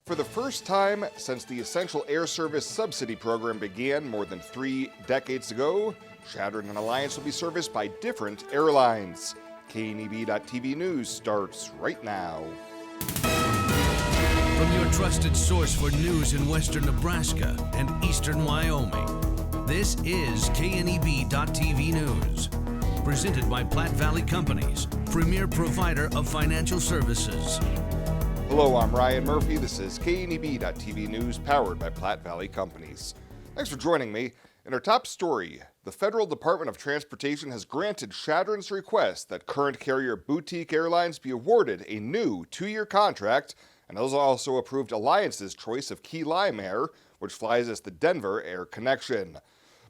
For the first time since the Essential Air Service Subsidy Program began more than 3 decades ago, Chadron and Alliance will be serviced by different airlines. KNEB.TV News starts right now. From your trusted source for news in western Nebraska and eastern Wyoming, this is KNEB.TV News. Presented by Platte Valley Companies, premier provider of financial services. Hello, I'm Ryan Murphy. This is KNEB.TV News, powered by Platte Valley Companies. Thanks for joining me. In our top story, the Federal Department of Transportation has granted Chadron's request that current carrier Boutique Airlines be awarded a new 2-year contract, and has also approved Alliance's choice of Key Lime Air, which flies as the Denver Air Connection.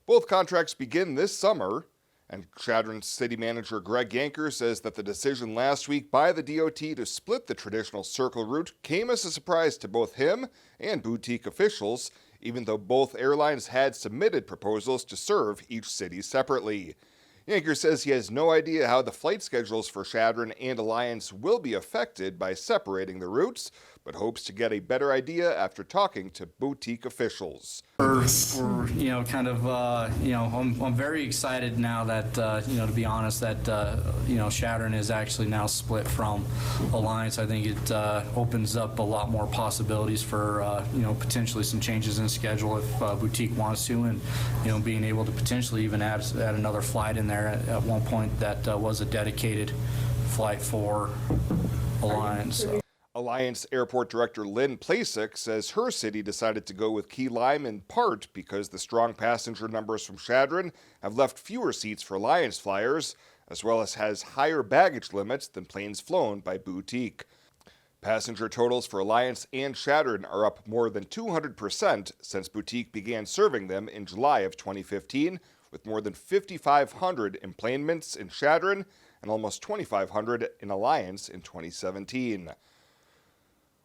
Both contracts begin this summer, and Chadron's city manager Greg Yanker says that the decision last week by the DOT to split the traditional Circle route came as a surprise to both him and Boutique officials, even though both airlines had submitted proposals to serve each city separately. Yanker says he has no idea how the flight schedules for Chadron and Alliance will be affected by separating the routes, but hopes to get a better idea after talking to Boutique officials. I'm very excited now that, to be honest, that, Chadron is actually now split from Alliance. I think it opens up a lot more possibilities for, potentially some changes in the schedule if Boutique wants to, and, being able to potentially even add another flight in there at one point that was a dedicated flight for Alliance. Alliance Airport Director Lynn Plasek says her city decided to go with Key Lime in part because the strong passenger numbers from Chadron have left fewer seats for Alliance flyers, as well as has higher baggage limits than planes flown by Boutique. Passenger totals for Alliance and Chadron are up more than 200% since Boutique began serving them in July of 2015, with more than 5,500 enplanements in Chadron and almost 2,500 in Alliance in 2017.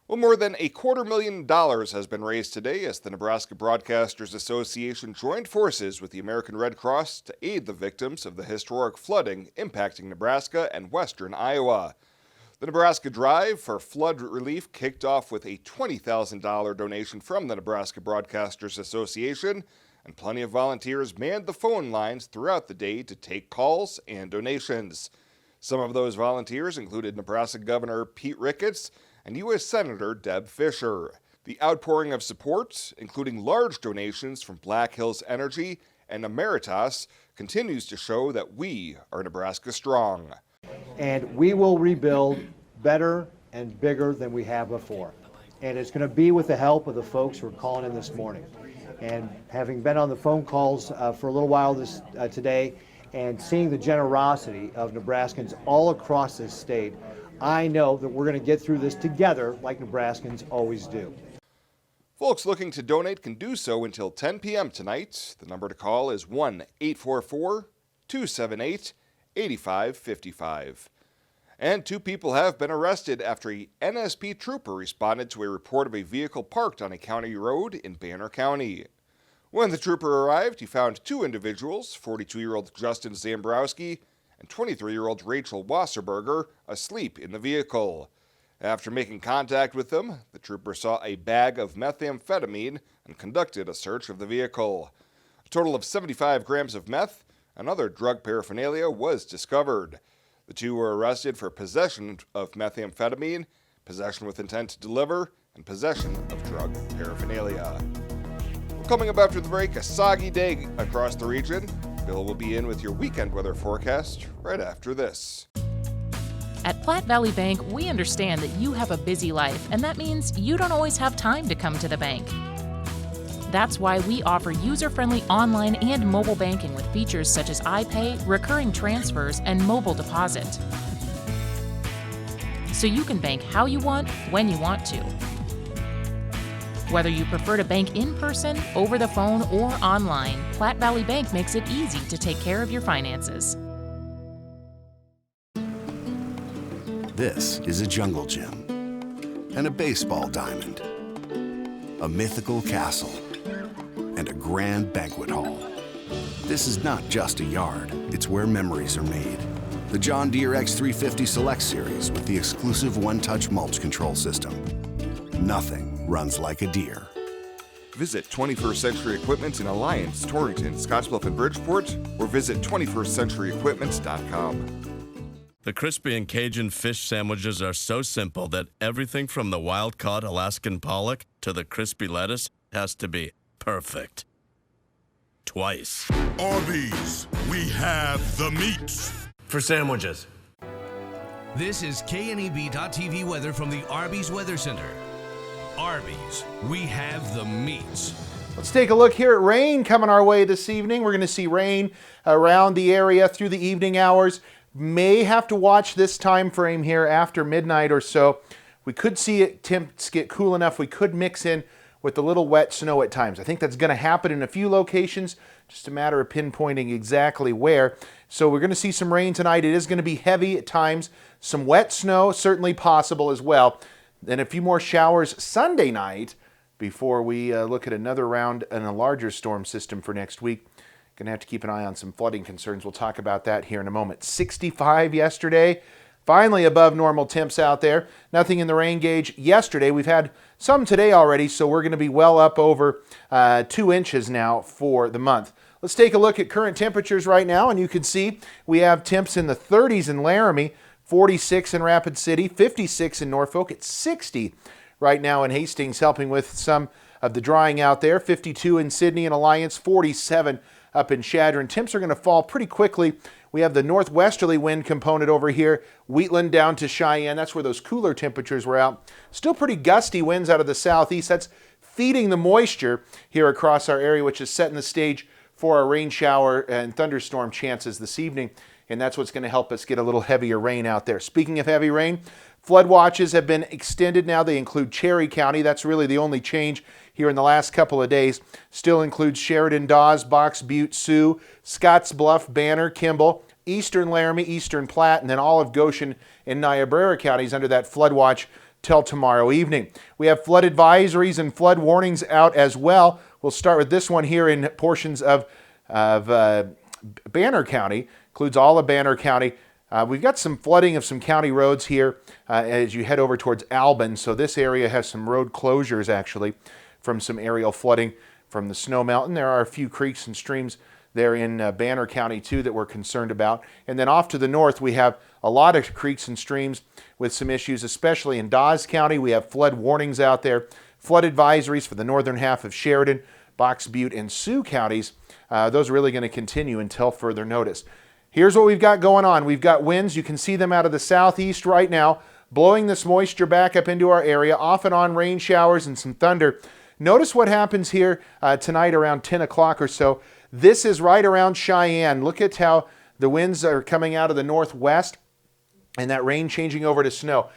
Well, more than $250,000 has been raised today as the Nebraska Broadcasters Association joined forces with the American Red Cross to aid the victims of the historic flooding impacting Nebraska and western Iowa. The Nebraska Drive for Flood Relief kicked off with a $20,000 donation from the Nebraska Broadcasters Association, and plenty of volunteers manned the phone lines throughout the day to take calls and donations. Some of those volunteers included Nebraska Governor Pete Ricketts and U.S. Senator Deb Fischer. The outpouring of support, including large donations from Black Hills Energy and Emeritus, continues to show that we are Nebraska strong. And we will rebuild better and bigger than we have before. And it's going to be with the help of the folks who are calling in this morning. And having been on the phone calls for a little while today and seeing the generosity of Nebraskans all across this state, I know that we're going to get through this together like Nebraskans always do. Folks looking to donate can do so until 10 p.m. tonight. The number to call is 1-844-278-8555. And 2 people have been arrested after a NSP trooper responded to a report of a vehicle parked on a county road in Banner County. When the trooper arrived, he found 2 individuals, 42-year-old Justin Zambrowski and 23-year-old Rachel Wasserberger, asleep in the vehicle. After making contact with them, the trooper saw a bag of methamphetamine and conducted a search of the vehicle. A total of 75 grams of meth and other drug paraphernalia was discovered. The 2 were arrested for possession of methamphetamine, possession with intent to deliver, and possession of drug paraphernalia. Well, coming up after the break, a soggy day across the region. Bill will be in with your weekend weather forecast right after this. At Platte Valley Bank, we understand that you have a busy life, and that means you don't always have time to come to the bank. That's why we offer user-friendly online and mobile banking with features such as iPay, recurring transfers, and mobile deposit. So you can bank how you want, when you want to. Whether you prefer to bank in person, over the phone, or online, Platte Valley Bank makes it easy to take care of your finances. This is a jungle gym and a baseball diamond, a mythical castle, and a grand banquet hall. This is not just a yard, it's where memories are made. The John Deere X350 Select Series with the exclusive one-touch mulch control system. Nothing runs like a deer. Visit 21st Century Equipment in Alliance, Torrington, Scottsbluff, and Bridgeport, or visit 21stcenturyequipment.com. The crispy and Cajun fish sandwiches are so simple that everything from the wild-caught Alaskan pollock to the crispy lettuce has to be perfect. Twice. Arby's, we have the meats. For sandwiches. This is KNEB.TV weather from the Arby's Weather Center. Arby's, we have the meats. Let's take a look here at rain coming our way this evening. We're going to see rain around the area through the evening hours. May have to watch this time frame here after midnight or so. We could see it temps get cool enough. We could mix in with a little wet snow at times. I think that's going to happen in a few locations. Just a matter of pinpointing exactly where. So we're going to see some rain tonight. It is going to be heavy at times. Some wet snow certainly possible as well. Then a few more showers Sunday night before we look at another round and a larger storm system for next week. Going to have to keep an eye on some flooding concerns. We'll talk about that here in a moment. 65 yesterday. Finally above normal temps out there. Nothing in the rain gauge yesterday. We've had some today already, so we're going to be well up over 2 inches now for the month. Let's take a look at current temperatures right now, and you can see we have temps in the 30s in Laramie, 46 in Rapid City, 56 in Norfolk. It's 60 right now in Hastings, helping with some of the drying out there. 52 in Sydney and Alliance, 47 up in Chadron. Temps are going to fall pretty quickly. We have the northwesterly wind component over here, Wheatland down to Cheyenne. That's where those cooler temperatures were out. Still pretty gusty winds out of the southeast. That's feeding the moisture here across our area, which is setting the stage for our rain shower and thunderstorm chances this evening. And that's what's going to help us get a little heavier rain out there. Speaking of heavy rain, flood watches have been extended now. They include Cherry County. That's really the only change here in the last couple of days. Still includes Sheridan, Dawes, Box Butte, Sioux, Scottsbluff, Banner, Kimball, eastern Laramie, eastern Platte, and then all of Goshen and Niobrara counties under that flood watch till tomorrow evening. We have flood advisories and flood warnings out as well. We'll start with this one here in portions of Banner County. Includes all of Banner County. We've got some flooding of some county roads here as you head over towards Albin. So this area has some road closures actually from some aerial flooding from the snow melt. There are a few creeks and streams there in Banner County too that we're concerned about. And then off to the north we have a lot of creeks and streams with some issues, especially in Dawes County. We have flood warnings out there, flood advisories for the northern half of Sheridan, Box Butte, and Sioux counties. Those are really going to continue until further notice. Here's what we've got going on. We've got winds. You can see them out of the southeast right now, blowing this moisture back up into our area, off and on rain showers and some thunder. Notice what happens here tonight around 10 o'clock or so. This is right around Cheyenne. Look at how the winds are coming out of the northwest and that rain changing over to snow.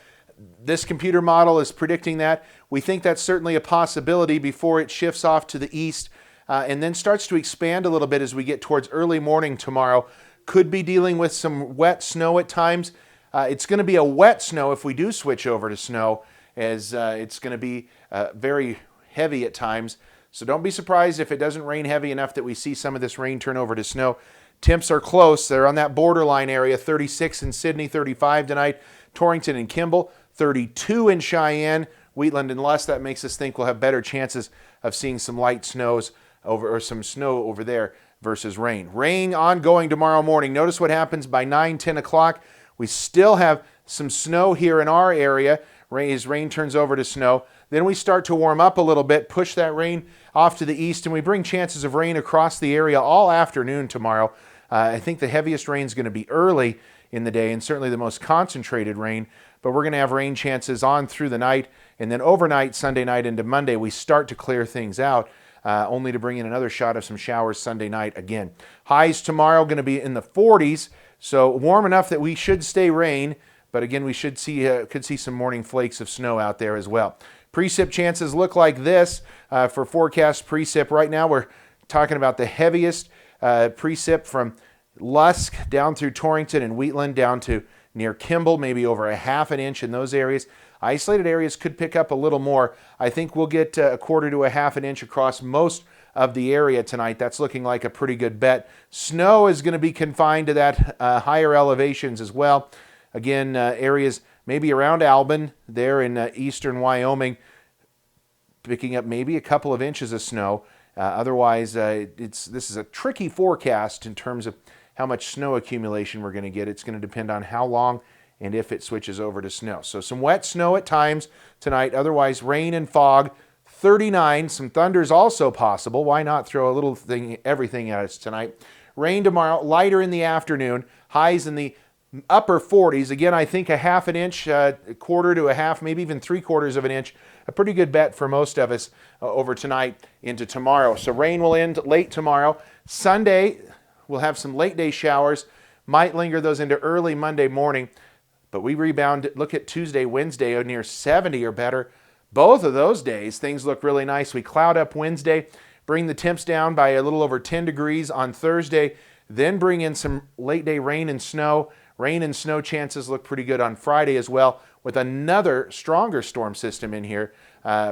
This computer model is predicting that. We think that's certainly a possibility before it shifts off to the east and then starts to expand a little bit as we get towards early morning tomorrow. Could be dealing with some wet snow at times. It's going to be a wet snow if we do switch over to snow, as it's going to be very heavy at times. So don't be surprised if it doesn't rain heavy enough that we see some of this rain turn over to snow. Temps are close. They're on that borderline area. 36 in Sydney, 35 tonight. Torrington and Kimball, 32 in Cheyenne. Wheatland and Lusk. That makes us think we'll have better chances of seeing some light snows over, or some snow over there versus rain. Rain ongoing tomorrow morning. Notice what happens by 9, 10 o'clock. We still have some snow here in our area as rain turns over to snow. Then we start to warm up a little bit, push that rain off to the east, and we bring chances of rain across the area all afternoon tomorrow. I think the heaviest rain is going to be early in the day and certainly the most concentrated rain, but we're going to have rain chances on through the night, and then overnight, Sunday night into Monday, we start to clear things out. Only to bring in another shot of some showers Sunday night again. Highs tomorrow going to be in the 40s, so warm enough that we should stay rain, but again, we should see could see some morning flakes of snow out there as well. Precip chances look like this for forecast precip. Right now, we're talking about the heaviest precip from Lusk down through Torrington and Wheatland down to near Kimball, maybe over a half an inch in those areas. Isolated areas could pick up a little more. I think we'll get a quarter to a half an inch across most of the area tonight. That's looking like a pretty good bet. Snow is going to be confined to that higher elevations as well. Again, areas maybe around Albin, there in eastern Wyoming, picking up maybe a couple of inches of snow. Otherwise, this is a tricky forecast in terms of how much snow accumulation we're going to get. It's going to depend on how long and if it switches over to snow. So some wet snow at times tonight. Otherwise, rain and fog. 39. Some thunder is also possible. Why not throw a little thing, everything at us tonight? Rain tomorrow, lighter in the afternoon. Highs in the upper 40s. Again, I think a half an inch, a quarter to a half, maybe even 3/4 of an inch. A pretty good bet for most of us over tonight into tomorrow. So rain will end late tomorrow. Sunday, we'll have some late day showers. Might linger those into early Monday morning. But we rebound. Look at Tuesday, Wednesday, near 70 or better. Both of those days, things look really nice. We cloud up Wednesday, bring the temps down by a little over 10 degrees on Thursday, then bring in some late day rain and snow. Rain and snow chances look pretty good on Friday as well, with another stronger storm system in here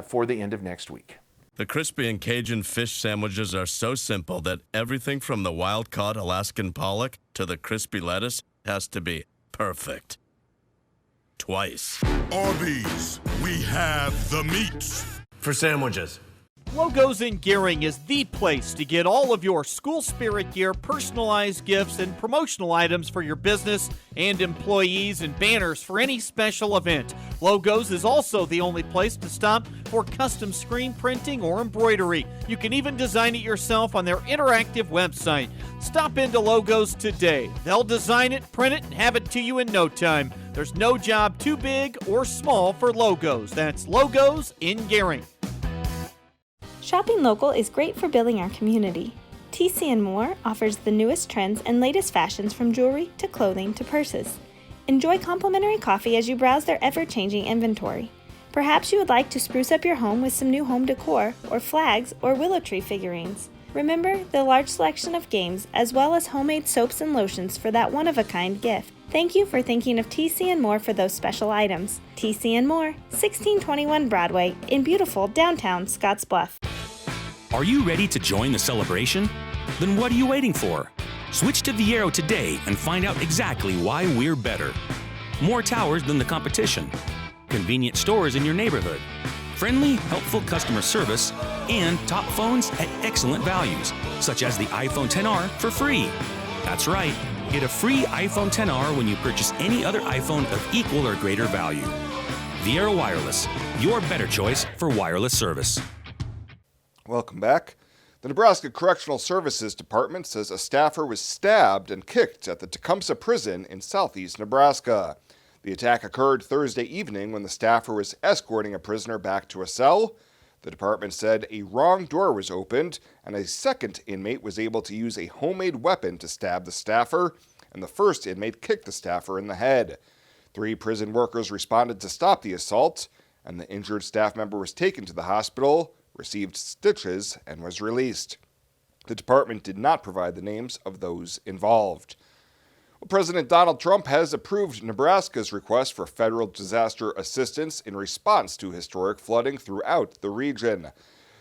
for the end of next week. The crispy and Cajun fish sandwiches are so simple that everything from the wild-caught Alaskan pollock to the crispy lettuce has to be perfect. Twice. Arby's, we have the meats. For sandwiches. Logos in Gering is the place to get all of your school spirit gear, personalized gifts, and promotional items for your business and employees, and banners for any special event. Logos is also the only place to stop for custom screen printing or embroidery. You can even design it yourself on their interactive website. Stop into Logos today. They'll design it, print it, and have it to you in no time. There's no job too big or small for Logos. That's Logos in Gering. Shopping local is great for building our community. TC & More offers the newest trends and latest fashions from jewelry to clothing to purses. Enjoy complimentary coffee as you browse their ever-changing inventory. Perhaps you would like to spruce up your home with some new home decor or flags or willow tree figurines. Remember the large selection of games as well as homemade soaps and lotions for that one-of-a-kind gift. Thank you for thinking of TC & More for those special items. TC & More, 1621 Broadway in beautiful downtown Scottsbluff. Are you ready to join the celebration? Then what are you waiting for? Switch to Viero today and find out exactly why we're better. More towers than the competition, convenient stores in your neighborhood, friendly, helpful customer service, and top phones at excellent values, such as the iPhone XR for free. That's right, get a free iPhone XR when you purchase any other iPhone of equal or greater value. Viero Wireless, your better choice for wireless service. Welcome back. The Nebraska Correctional Services Department says a staffer was stabbed and kicked at the Tecumseh Prison in southeast Nebraska. The attack occurred Thursday evening when the staffer was escorting a prisoner back to a cell. The department said a wrong door was opened and a second inmate was able to use a homemade weapon to stab the staffer, and the first inmate kicked the staffer in the head. 3 prison workers responded to stop the assault, and the injured staff member was taken to the hospital, received stitches, and was released. The department did not provide the names of those involved. Well, President Donald Trump has approved Nebraska's request for federal disaster assistance in response to historic flooding throughout the region.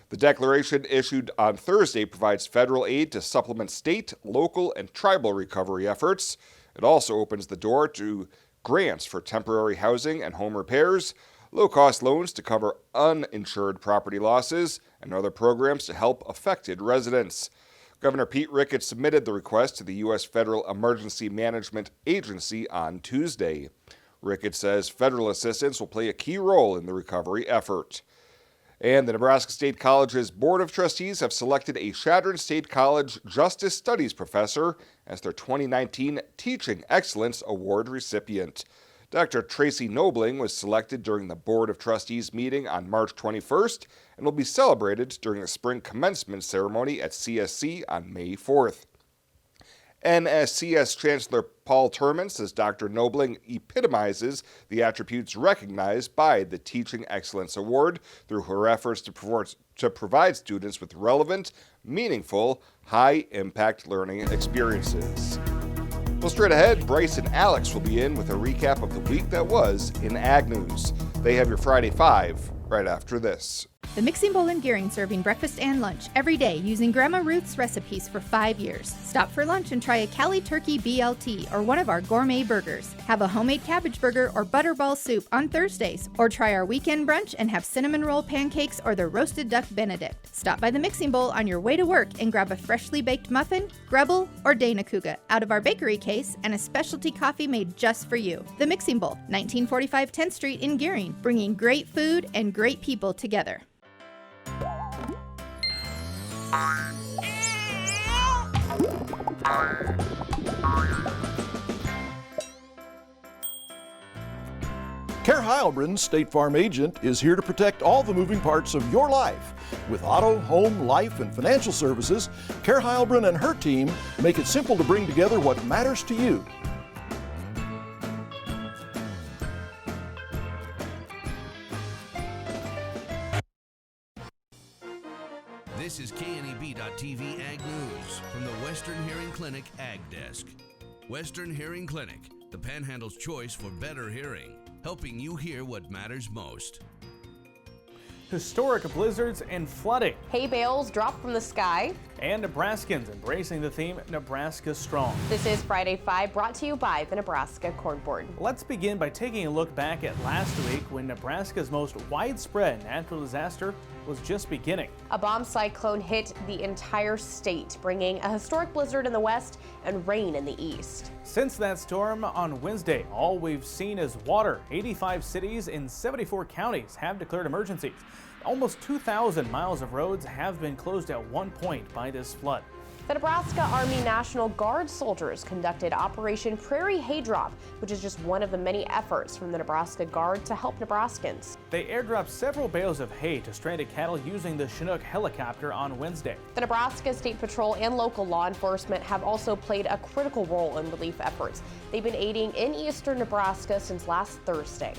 The declaration issued on Thursday provides federal aid to supplement state, local, and tribal recovery efforts. It also opens the door to grants for temporary housing and home repairs, low-cost loans to cover uninsured property losses, and other programs to help affected residents. Governor Pete Ricketts submitted the request to the U.S. Federal Emergency Management Agency on Tuesday. Ricketts says federal assistance will play a key role in the recovery effort. And the Nebraska State College's Board of Trustees have selected a Chadron State College Justice Studies professor as their 2019 Teaching Excellence Award recipient. Dr. Tracy Nobling was selected during the Board of Trustees meeting on March 21st and will be celebrated during the spring commencement ceremony at CSC on May 4th. NSCS Chancellor Paul Turman says Dr. Nobling epitomizes the attributes recognized by the Teaching Excellence Award through her efforts to provide students with relevant, meaningful, high-impact learning experiences. Well, straight ahead, Bryce and Alex will be in with a recap of the week that was in Ag News. They have your Friday 5 right after this. The Mixing Bowl in Gering, serving breakfast and lunch every day using Grandma Ruth's recipes for 5 years. Stop for lunch and try a Cali Turkey BLT or one of our gourmet burgers. Have a homemade cabbage burger or butterball soup on Thursdays. Or try our weekend brunch and have cinnamon roll pancakes or the roasted duck Benedict. Stop by the Mixing Bowl on your way to work and grab a freshly baked muffin, Grebel, or Dana Kuga out of our bakery case and a specialty coffee made just for you. The Mixing Bowl, 1945 10th Street in Gering, bringing great food and great people together. Care Heilbronn, State Farm agent, is here to protect all the moving parts of your life. With auto, home, life, and financial services, Care Heilbronn and her team make it simple to bring together what matters to you. This is KNEB.TV Ag News from the Western Hearing Clinic Ag Desk. Western Hearing Clinic, the Panhandle's choice for better hearing, helping you hear what matters most. Historic blizzards and flooding. Hay bales drop from the sky. And Nebraskans embracing the theme Nebraska Strong. This is Friday 5, brought to you by the Nebraska Corn Board. Let's begin by taking a look back at last week when Nebraska's most widespread natural disaster was just beginning. A bomb cyclone hit the entire state, bringing a historic blizzard in the west and rain in the east. Since that storm on Wednesday, all we've seen is water. 85 cities in 74 counties have declared emergencies. Almost 2,000 miles of roads have been closed at one point by this flood. The Nebraska Army National Guard soldiers conducted Operation Prairie Hay Drop, which is just one of the many efforts from the Nebraska Guard to help Nebraskans. They airdropped several bales of hay to stranded cattle using the Chinook helicopter on Wednesday. The Nebraska State Patrol and local law enforcement have also played a critical role in relief efforts. They've been aiding in eastern Nebraska since last Thursday.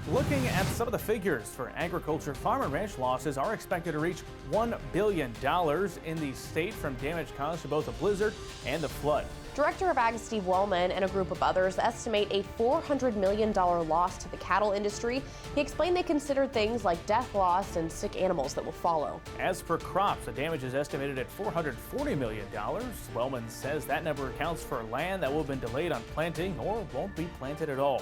Looking at some of the figures for agriculture, farm and ranch losses are expected to reach $1 billion in the state from damage caused to both the blizzard and the flood. Director of Ag Steve Wellman and a group of others estimate a $400 million loss to the cattle industry. He explained they considered things like death loss and sick animals that will follow. As for crops, the damage is estimated at $440 million. Wellman says that number accounts for land that will have been delayed on planting or won't be planted at all.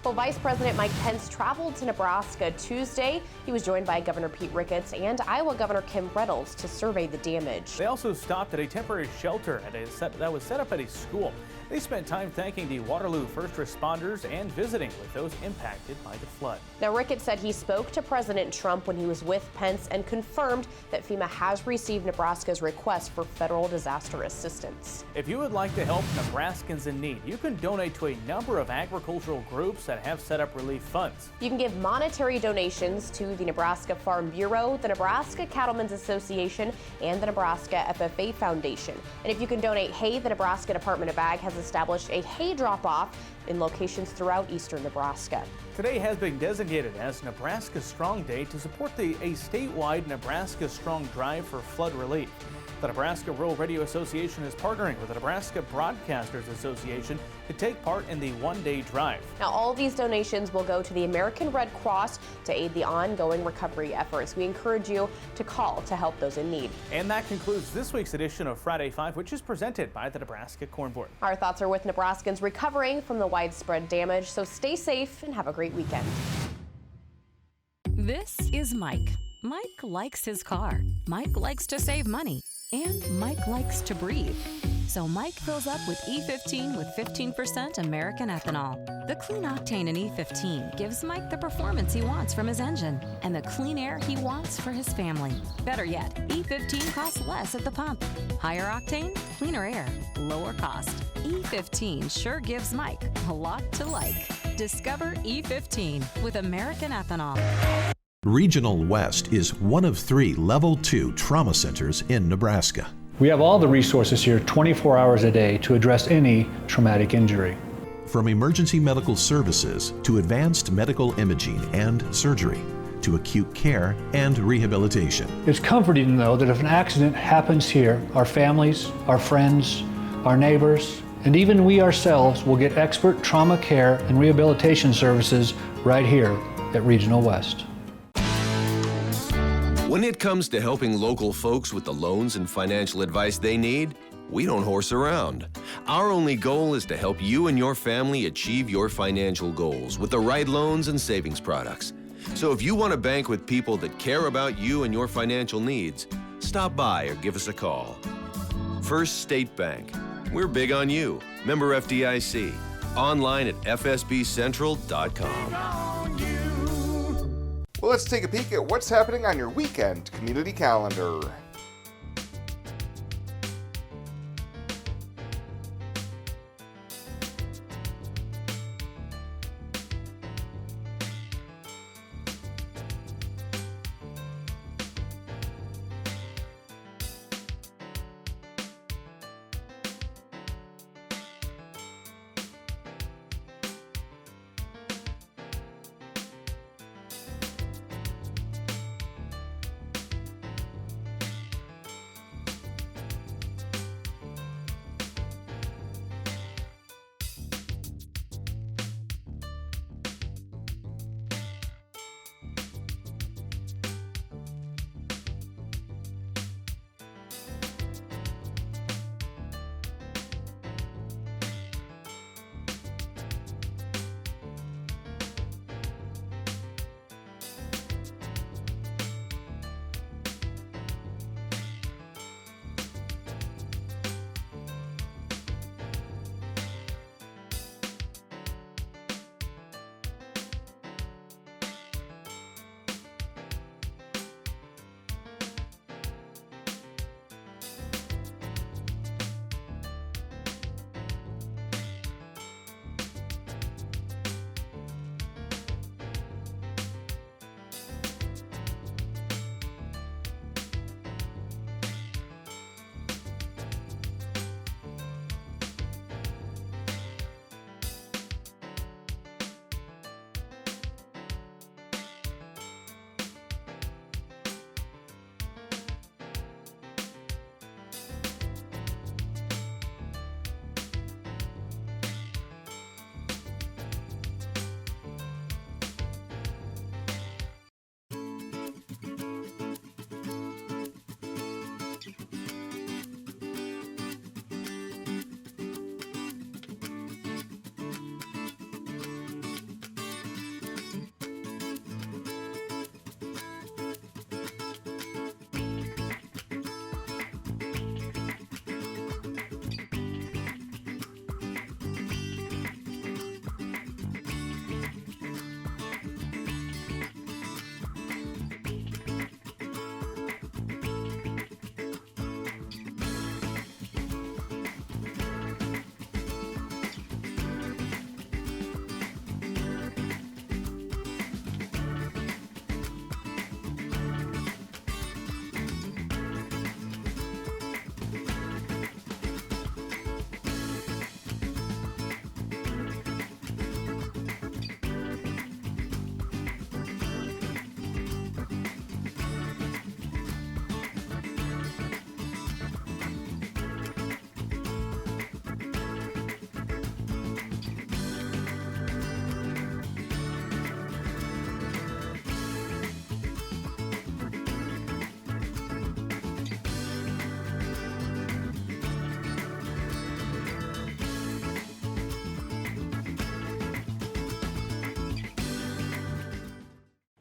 Well, Vice President Mike Pence traveled to Nebraska Tuesday. He was joined by Governor Pete Ricketts and Iowa Governor Kim Reynolds to survey the damage. They also stopped at a temporary shelter that was set up at a school. They spent time thanking the Waterloo first responders and visiting with those impacted by the flood. Now, Ricketts said he spoke to President Trump when he was with Pence and confirmed that FEMA has received Nebraska's request for federal disaster assistance. If you would like to help Nebraskans in need, you can donate to a number of agricultural groups that have set up relief funds. You can give monetary donations to the Nebraska Farm Bureau, the Nebraska Cattlemen's Association, and the Nebraska FFA Foundation. And if you can donate hay, the Nebraska Department of Ag has established a hay drop-off in locations throughout eastern Nebraska. Today has been designated as Nebraska Strong Day to support a statewide Nebraska Strong drive for flood relief. The Nebraska Rural Radio Association is partnering with the Nebraska Broadcasters Association to take part in the one-day drive. Now, all these donations will go to the American Red Cross to aid the ongoing recovery efforts. We encourage you to call to help those in need. And that concludes this week's edition of Friday 5, which is presented by the Nebraska Corn Board. Our thoughts are with Nebraskans recovering from the widespread damage, so stay safe and have a great weekend. This is Mike. Mike likes his car. Mike likes to save money. And Mike likes to breathe. So Mike fills up with E15 with 15% American ethanol. The clean octane in E15 gives Mike the performance he wants from his engine and the clean air he wants for his family. Better yet, E15 costs less at the pump. Higher octane, cleaner air, lower cost. E15 sure gives Mike a lot to like. Discover E15 with American ethanol. Regional West is one of 3 Level 2 trauma centers in Nebraska. We have all the resources here 24 hours a day to address any traumatic injury. From emergency medical services to advanced medical imaging and surgery to acute care and rehabilitation. It's comforting to know that if an accident happens here, our families, our friends, our neighbors, and even we ourselves will get expert trauma care and rehabilitation services right here at Regional West. When it comes to helping local folks with the loans and financial advice they need, we don't horse around. Our only goal is to help you and your family achieve your financial goals with the right loans and savings products. So if you want to bank with people that care about you and your financial needs, stop by or give us a call. First State Bank. We're big on you. Member FDIC. Online at fsbcentral.com. Well, let's take a peek at what's happening on your weekend community calendar.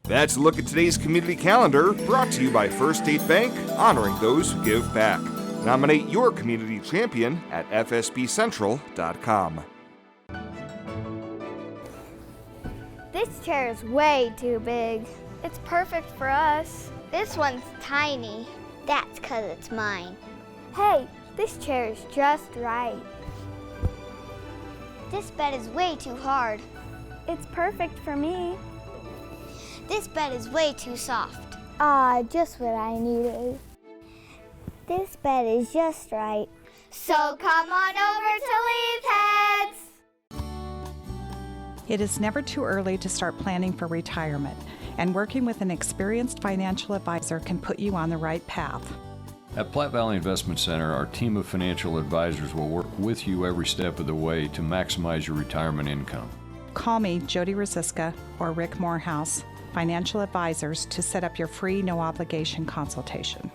That's a look at today's community calendar, brought to you by First State Bank, honoring those who give back. Nominate your community champion at fsbcentral.com. This chair is way too big. It's perfect for us. This one's tiny. That's 'cause it's mine. Hey, this chair is just right. This bed is way too hard. It's perfect for me. This bed is way too soft. Just what I needed. This bed is just right. So come on over to Leaf Heads. It is never too early to start planning for retirement, and working with an experienced financial advisor can put you on the right path. At Platte Valley Investment Center, our team of financial advisors will work with you every step of the way to maximize your retirement income. Call me, Jody Rosiska or Rick Morehouse, financial advisors to set up your free no-obligation consultation.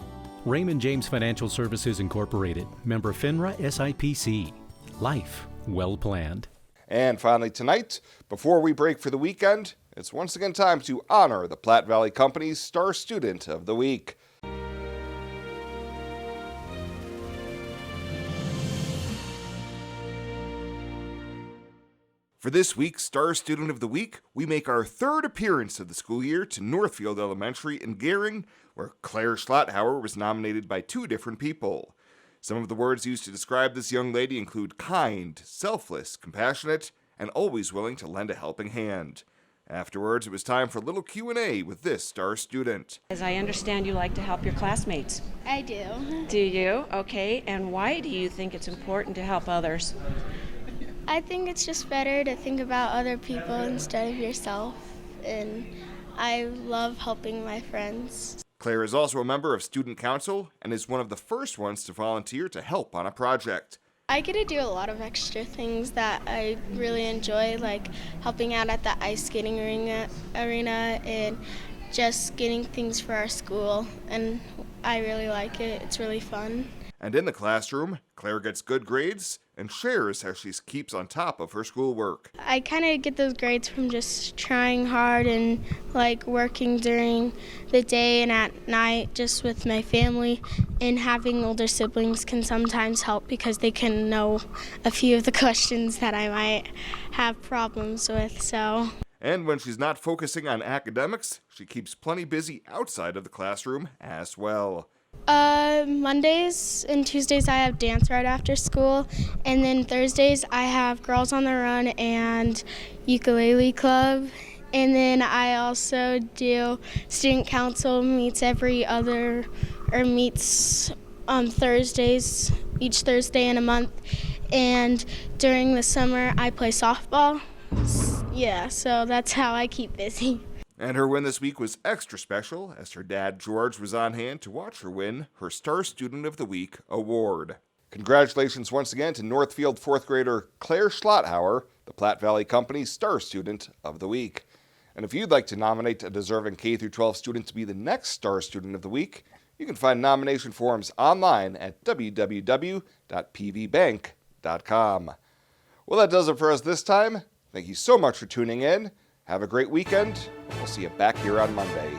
Raymond James Financial Services Incorporated, member FINRA SIPC. Life well planned. And finally tonight, before we break for the weekend, it's once again time to honor the Platte Valley Company's Star Student of the Week. For this week's Star Student of the Week, we make our third appearance of the school year to Northfield Elementary in Gering, where Claire Schlotthauer was nominated by two different people. Some of the words used to describe this young lady include kind, selfless, compassionate, and always willing to lend a helping hand. Afterwards, it was time for a little Q&A with this Star Student. As I understand, you like to help your classmates. I do. Do you? Okay. And why do you think it's important to help others? I think it's just better to think about other people instead of yourself, and I love helping my friends. Claire is also a member of Student Council and is one of the first ones to volunteer to help on a project. I get to do a lot of extra things that I really enjoy, like helping out at the ice skating arena and just getting things for our school, and I really like it. It's really fun. And in the classroom, Claire gets good grades and shares how she keeps on top of her schoolwork. I kind of get those grades from just trying hard and like working during the day and at night just with my family, and having older siblings can sometimes help because they can know a few of the questions that I might have problems with. And when she's not focusing on academics, she keeps plenty busy outside of the classroom as well. Mondays and Tuesdays I have dance right after school, and then Thursdays I have Girls on the Run and ukulele club, and then I also do Student Council meets Thursdays, each Thursday in a month, and during the summer I play softball. Yeah, so that's how I keep busy. And her win this week was extra special, as her dad, George, was on hand to watch her win her Star Student of the Week award. Congratulations once again to Northfield 4th grader Claire Schlotthauer, the Platte Valley Company's Star Student of the Week. And if you'd like to nominate a deserving K-12 student to be the next Star Student of the Week, you can find nomination forms online at www.pvbank.com. Well, that does it for us this time. Thank you so much for tuning in. Have a great weekend. We'll see you back here on Monday.